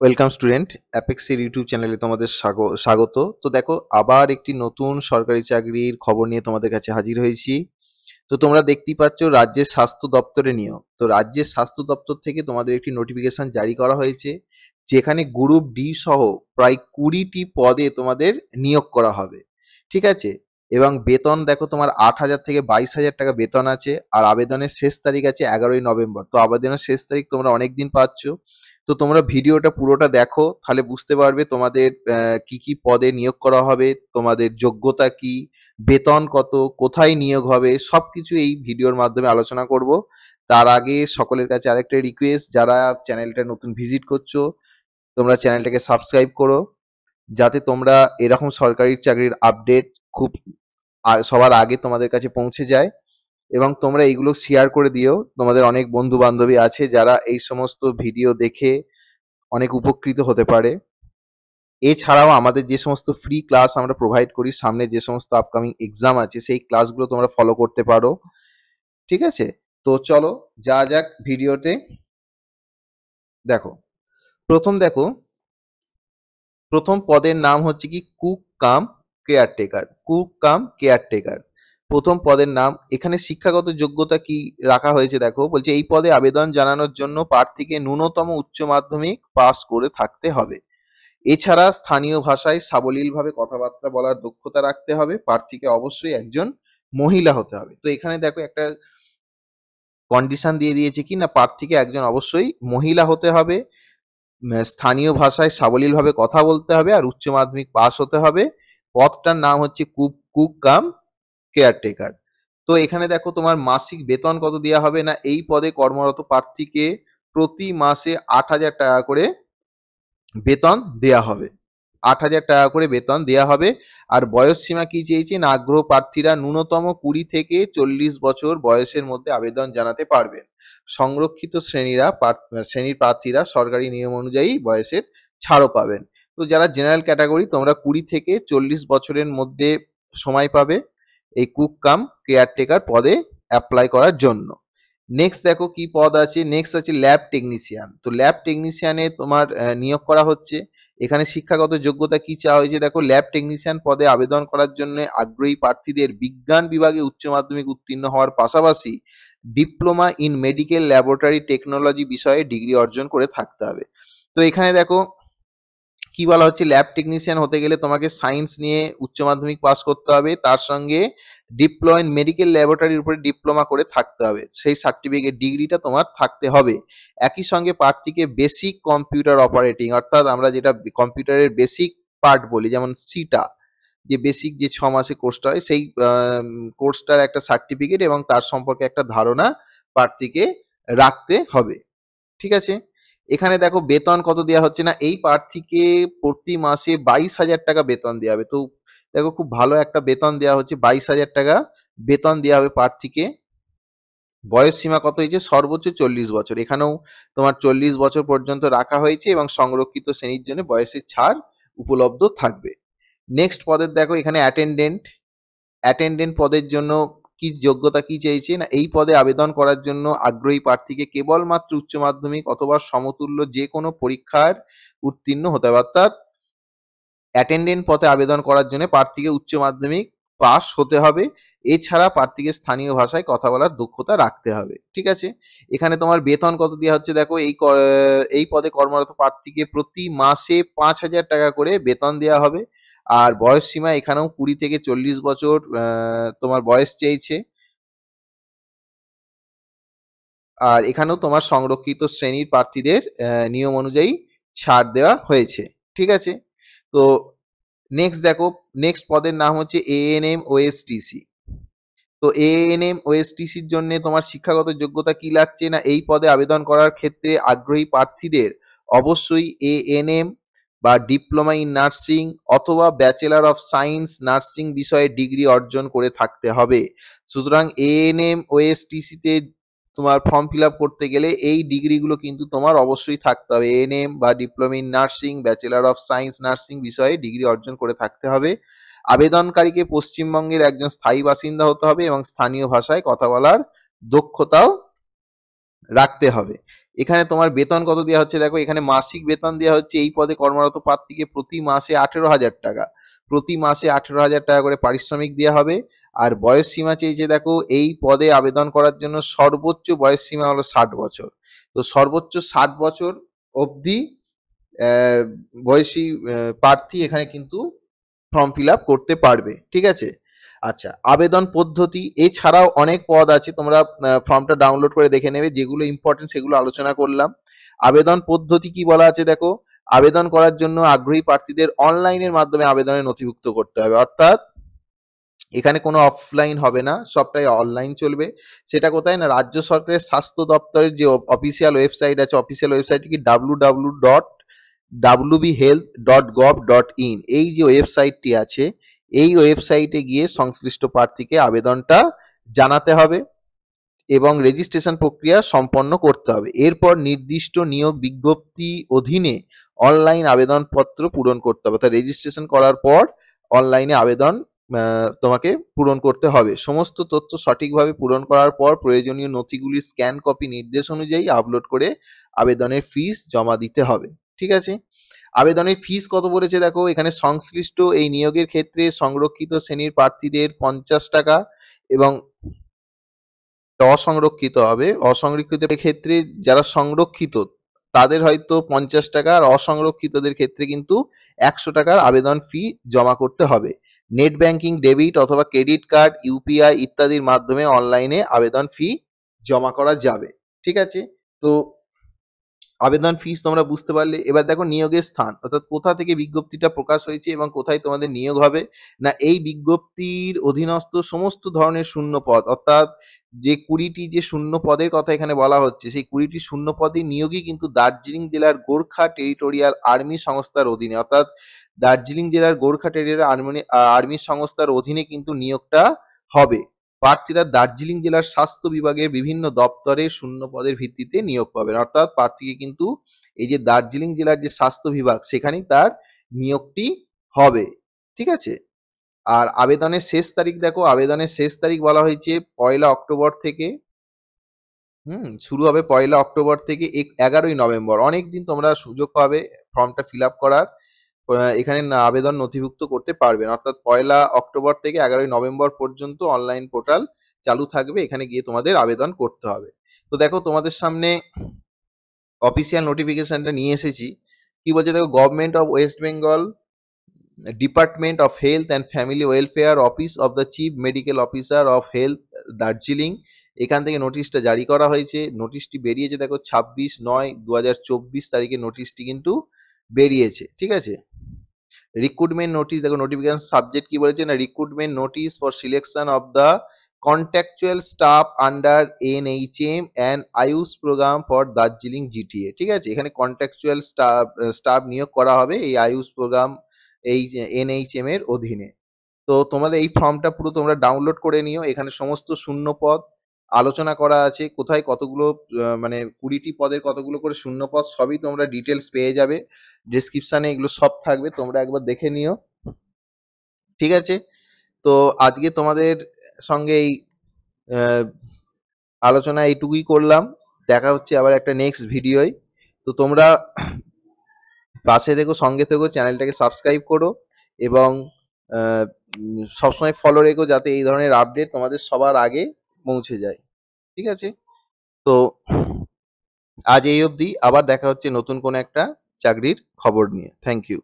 Welcome student, অ্যাপেক্সের YouTube চ্যানেলে তোমাদের স্বাগত। তো দেখো, আবার একটি নতুন সরকারি চাকরির খবর নিয়ে তোমাদের কাছে হাজির হয়েছি। তো তোমরা দেখতেই পাচ্ছ রাজ্যের স্বাস্থ্য দপ্তরে নিয়োগ। তো রাজ্যের স্বাস্থ্য দপ্তর থেকে তোমাদের একটি নোটিফিকেশন জারি করা হয়েছে, যেখানে গ্রুপ ডি সহ প্রায় 20টি পদে তোমাদের নিয়োগ করা হবে। ঠিক আছে? এবং বেতন দেখো, তোমার 8,000 থেকে 22,000 টাকা বেতন আছে। আর আবেদনের শেষ তারিখ আছে 11ই নভেম্বর। তো আবেদনের শেষ তারিখ তোমরা অনেক দিন পাচ্ছ। তো তোমরা ভিডিওটা পুরোটা দেখো, তাহলে বুঝতে পারবে তোমাদের কি কি পদে নিয়োগ করা হবে, তোমাদের যোগ্যতা কি, বেতন কত, কোথায় নিয়োগ হবে, সবকিছু এই ভিডিওর মাধ্যমে আলোচনা করব। তার আগে সকলের কাছে আরেকটা রিকোয়েস্ট, যারা চ্যানেলটা নতুন ভিজিট করছো, তোমরা চ্যানেলটাকে সাবস্ক্রাইব করো, যাতে তোমরা এরকম সরকারি চাকরির আপডেট খুব সবার আগে তোমাদের কাছে পৌঁছে যায়। এবং তোমরা এইগুলো শেয়ার করে দিও, তোমাদের অনেক বন্ধু বান্ধবী আছে যারা এই সমস্ত ভিডিও দেখে অনেক উপকৃত হতে পারে। এছাড়াও আমাদের যে সমস্ত ফ্রি ক্লাস আমরা প্রোভাইড করি, সামনে যে সমস্ত আপকামিং এক্সাম আছে সেই ক্লাসগুলো তোমরা ফলো করতে পারো। ঠিক আছে? তো চলো যা যাক ভিডিওতে। দেখো, দেখো, প্রথম পদের নাম হচ্ছে কি কুক কাম কেয়ারটেকার। কুক কাম কেয়ারটেকার প্রথম পদের নাম। এখানে শিক্ষাগত যোগ্যতা কি রাখা হয়েছে দেখো, বলছে এই পদে আবেদন জানানোর জন্য প্রার্থীকে ন্যূনতম উচ্চ মাধ্যমিক পাস করে থাকতে হবে। এছাড়া স্থানীয় ভাষায় সাবলীলভাবে কথাবার্তা বলার দক্ষতা রাখতে হবে। প্রার্থীকে অবশ্যই একজন মহিলা হতে হবে। তো এখানে দেখো একটা কন্ডিশন দিয়ে দিয়েছে কি না, প্রার্থীকে একজন অবশ্যই মহিলা হতে হবে, স্থানীয় ভাষায় সাবলীলভাবে কথা বলতে হবে, আর উচ্চ মাধ্যমিক পাস হতে হবে। পদটার নাম হচ্ছে কুক কুক কাম কেয়ারটেকার। তো এখানে দেখো তোমার মাসিক বেতন কত দেওয়া হবে না, এই পদে কর্মরত প্রার্থীকে প্রতি মাসে 8,000 টাকা করে বেতন দেয়া হবে। 8,000 টাকা করে বেতন দেয়া হবে। আর বয়স সীমা কি চেয়েছে না, আগ্রহ প্রার্থীরা ন্যূনতম 20 থেকে 40 বছর বয়সের মধ্যে আবেদন জানাতে পারবেন। সংরক্ষিত শ্রেণীর প্রার্থীরা সরকারি নিয়ম অনুযায়ী বয়সের ছাড়ও পাবেন। তো যারা জেনারেল ক্যাটাগরি, তোমরা 20 থেকে 40 বছরের মধ্যে সময় পাবে এই কুক কাম কেয়ারটেকার পদে অ্যাপ্লাই করার জন্য। নেক্সট দেখো কি পদ আছে, নেক্সট আছে ল্যাব টেকনিশিয়ান। তো ল্যাব টেকনিশিয়ানে তোমার নিয়োগ করা হচ্ছে। এখানে শিক্ষাগত যোগ্যতা কি চাওয়া হয়েছে দেখো, ল্যাব টেকনিশিয়ান পদে আবেদন করার জন্য আগ্রহী প্রার্থীদের বিজ্ঞান বিভাগে উচ্চ মাধ্যমিক উত্তীর্ণ হওয়ার পাশাপাশি diploma in medical laboratory technology বিষয়ে ডিগ্রি অর্জন করে থাকতে হবে। তো এখানে দেখো কি বলা হচ্ছে, ল্যাব টেকনিশিয়ান হতে গেলে তোমাকে সায়েন্স নিয়ে উচ্চ মাধ্যমিক পাস করতে হবে, তার সঙ্গে ডিপ্লোমা ইন মেডিকেল ল্যাবরেটরির উপরে ডিপ্লোমা করে থাকতে হবে, সেই সার্টিফিকেট ডিগ্রিটা তোমার থাকতে হবে। একই সঙ্গে প্রার্থীকে বেসিক কম্পিউটার অপারেটিং, অর্থাৎ আমরা যেটা কম্পিউটারের বেসিক পার্ট বলি, যেমন সিটা, যে বেসিক যে 6 মাসে কোর্সটা হয়, সেই কোর্সটার একটা সার্টিফিকেট এবং তার সম্পর্কে একটা ধারণা প্রার্থীকে রাখতে হবে। ঠিক আছে? এখানে দেখো বেতন কত দেওয়া হচ্ছে না, এই প্রার্থীকে প্রতি মাসে 22,000 টাকা বেতন দেওয়া হবে। তো দেখো, খুব ভালো একটা বেতন দেওয়া হচ্ছে, 22,000 টাকা বেতন দেওয়া হবে প্রার্থীকে। বয়স সীমা কত হয়েছে, সর্বোচ্চ 40 বছর। এখানেও তোমার 40 বছর পর্যন্ত রাখা হয়েছে এবং সংরক্ষিত শ্রেণীর জন্য বয়সের ছাড় উপলব্ধ থাকবে। নেক্সট পদের দেখো, এখানে অ্যাটেন্ডেন্ট। অ্যাটেন্ডেন্ট পদের জন্য কি যোগ্যতা কি চেয়েছে না, এই পদে আবেদন করার জন্য আগ্রহী প্রার্থীকে কেবলমাত্র উচ্চ মাধ্যমিক অথবা সমতুল্য যে কোনো পরীক্ষার উত্তীর্ণ হতে হবে। অর্থাৎ অ্যাটেন্ডেন্ট পদে আবেদন করার জন্য প্রার্থীকে উচ্চ মাধ্যমিক পাস হতে হবে। এছাড়া প্রার্থীকে স্থানীয় ভাষায় কথা বলার দক্ষতা রাখতে হবে। ঠিক আছে? এখানে তোমার বেতন কত দেওয়া হচ্ছে দেখো, এই পদে কর্মরত প্রার্থীকে প্রতি মাসে 5,000 টাকা করে বেতন দেওয়া হবে। আর বয়স সীমা এখানেও 20 থেকে 40 বছর তোমার বয়স চেয়েছে। আর এখানেও তোমার সংরক্ষিত শ্রেণীর প্রার্থীদের নিয়ম অনুযায়ী ছাড় দেওয়া হয়েছে। ঠিক আছে? তো নেক্সট দেখো, নেক্সট পদের নাম হচ্ছে এএনএম ওএসটিসি। তো এএনএম ওএসটিসির জন্য তোমার শিক্ষাগত যোগ্যতা কি লাগছে না, এই পদে আবেদন করার ক্ষেত্রে আগ্রহী প্রার্থীদের অবশ্যই এএনএম বা ডিপ্লোমা ইন নার্সিং অথবা ব্যাচেলর অফ সায়েন্স নার্সিং বিষয়ে ডিগ্রি অর্জন করে থাকতে হবে। সুতরাং এএনএম ওএসটিসিতে তোমার ফর্ম ফিল আপ করতে গেলে এই ডিগ্রিগুলো কিন্তু তোমার অবশ্যই থাকতে হবে। এএনএম বা diploma in nursing, bachelor of science nursing বিষয়ে ডিগ্রি অর্জন করে থাকতে হবে। আবেদনকারীকে পশ্চিমবঙ্গের একজন স্থায়ী বাসিন্দা হতে হবে এবং স্থানীয় ভাষায় কথা বলার দক্ষতাও রাখতে হবে। এখানে তোমার বেতন কত দেওয়া হচ্ছে দেখো, এখানে মাসিক বেতন দেওয়া হচ্ছে এই পদে কর্মরত প্রার্থীকে প্রতি মাসে 18,000 টাকা, প্রতি মাসে 18,000 টাকা করে পারিশ্রমিক দেওয়া হবে। আর বয়স সীমা চেয়েছে দেখো, এই পদে আবেদন করার জন্য সর্বোচ্চ বয়স সীমা হলো 60 বছর। তো সর্বোচ্চ 60 বছর অবধি বয়সী প্রার্থী এখানে কিন্তু ফর্ম ফিল আপ করতে পারবে, ঠিক আছে। আচ্ছা, আবেদন পদ্ধতি এছাড়াও অনেক পদ আছে, তোমরা ফর্মটা ডাউনলোড করে দেখে নেবে, যেগুলো ইম্পর্টেন্ট সেগুলো আলোচনা করলাম। আবেদন পদ্ধতি কি বলা আছে দেখো, আবেদন করার জন্য আগ্রহী প্রার্থীদের অনলাইনের মাধ্যমে আবেদনে নথিভুক্ত করতে হবে, অর্থাৎ এখানে কোনো অফলাইন হবে না, সবটাই অনলাইন চলবে। সেটা কোথায় না, রাজ্য সরকারের স্বাস্থ্য দপ্তরের যে অফিসিয়াল ওয়েবসাইট আছে, অফিসিয়াল ওয়েবসাইট কি www.wbhealth.gov.in, এই যে ওয়েবসাইটটি আছে, এই ওয়েবসাইটে গিয়ে সংশ্লিষ্ট প্রার্থীকে আবেদনটা জানাতে হবে এবং রেজিস্ট্রেশন প্রক্রিয়া সম্পন্ন করতে হবে। এরপর নির্দিষ্ট নিয়োগ বিজ্ঞপ্তি অধীনে অনলাইন আবেদনপত্র পূরণ করতে হবে, অর্থাৎ রেজিস্ট্রেশন করার পর অনলাইনে আবেদন তোমাকে পূরণ করতে হবে। সমস্ত তথ্য সঠিকভাবে পূরণ করার পর প্রয়োজনীয় নথিগুলি স্ক্যান কপি নির্দেশ অনুযায়ী আপলোড করে আবেদনের ফিস জমা দিতে হবে, ঠিক আছে। আবেদনের ফিস কত বলেছে দেখো, এখানে সংশ্লিষ্ট এই নিয়োগের ক্ষেত্রে সংরক্ষিত শ্রেণীর প্রার্থীদের 50 টাকা এবং অসংরক্ষিত হবে, অসংরক্ষিতের ক্ষেত্রে যারা সংরক্ষিত তাদের হয়তো 50 টাকা, আর অসংরক্ষিতদের ক্ষেত্রে কিন্তু 100 টাকার আবেদন ফি জমা করতে হবে। নেট ব্যাংকিং, ডেবিট অথবা ক্রেডিট কার্ড, ইউপিআই ইত্যাদির মাধ্যমে অনলাইনে আবেদন ফি জমা করা যাবে, ঠিক আছে। তো আবেদন ফিস তোমরা বুঝতে পারলে। এবার দেখো নিয়োগের স্থান, অর্থাৎ কোথা থেকে বিজ্ঞপ্তিটা প্রকাশ হয়েছে এবং কোথায় তোমাদের নিয়োগ হবে। না, এই বিজ্ঞপ্তির অধীনস্থ সমস্ত ধরনের শূন্য পদ, অর্থাৎ যে 20টি যে শূন্য পদের কথা এখানে বলা হচ্ছে, সেই 20টি শূন্য পদে নিয়োগই কিন্তু দার্জিলিং জেলার গোর্খা টেরিটোরিয়াল আর্মি সংস্থার অধীনে, অর্থাৎ দার্জিলিং জেলার গোর্খা টেরিটোরিয়াল আর্মি সংস্থার অধীনে কিন্তু নিয়োগটা হবে। প্রার্থীরা দার্জিলিং জেলার স্বাস্থ্য বিভাগের বিভিন্ন দপ্তরে শূন্য পদের ভিত্তিতে নিয়োগ পাবেন, অর্থাৎ প্রার্থীকে কিন্তু এই যে দার্জিলিং জেলার যে স্বাস্থ্য বিভাগ সেখানেই তার নিয়োগটি হবে, ঠিক আছে। আর আবেদনের শেষ তারিখ দেখো, আবেদনের শেষ তারিখ বলা হয়েছে 1 অক্টোবর থেকে, শুরু হবে 1 অক্টোবর থেকে 11ই নভেম্বর। অনেক দিন তোমরা সুযোগ পাবে ফর্মটা ফিল আপ করার, এখানে আবেদন নথিভুক্ত করতে পারবেন, অর্থাৎ 1 অক্টোবর থেকে 11ই নভেম্বর পর্যন্ত অনলাইন পোর্টাল চালু থাকবে, এখানে গিয়ে তোমাদের আবেদন করতে হবে। তো দেখো তোমাদের সামনে অফিসিয়াল নোটিফিকেশনটা নিয়ে এসেছি। কি বলছে দেখো, government of West Bengal, department of health and family welfare, office of the chief medical officer of health, Darjeeling, এখান থেকে নোটিশটা জারি করা হয়েছে। নোটিশটি বেরিয়েছে দেখো 26/9/2024 তারিখে নোটিশটি কিন্তু বেরিয়েছে, ঠিক আছে। রিক্রুটমেন্ট নোটিশ দেখো, নোটিফিকেশন সাবজেক্ট কি বলেছে না, recruitment notice for selection of the contractual staff under NHM and Ayush programme for Darjeeling GTA, ঠিক আছে। এখানে কন্ট্রাকচুয়াল স্টাফ নিয়োগ করা হবে এই আয়ুষ প্রোগ্রাম, এই NHM এর অধীনে। তো তোমাদের এই ফর্মটা পুরো তোমরা ডাউনলোড করে নিও, এখানে সমস্ত শূন্য পদ আলোচনা করা আছে, কোথায় কতগুলো মানে 20টি পদের কতগুলো করে শূন্য পদ, সবই তোমরা ডিটেলস পেয়ে যাবে, ডেসক্রিপশনে এগুলো সব থাকবে, তোমরা একবার দেখে নিও, ঠিক আছে। তো আজকে তোমাদের সঙ্গে এই আহ, আলোচনা এইটুকুই করলাম, দেখা হচ্ছে আবার একটা নেক্সট ভিডিওয়। তো তোমরা পাশে থেকো, সঙ্গে থেকো, চ্যানেলটাকে সাবস্ক্রাইব করো এবং সবসময় ফলো রেখো, যাতে এই ধরনের আপডেট তোমাদের সবার আগে পৌঁছে যায়, ঠিক আছে। তো আজ এই অবধি, আবার দেখা হচ্ছে নতুন কোনো একটা চাকরির খবর নিয়ে। Thank you.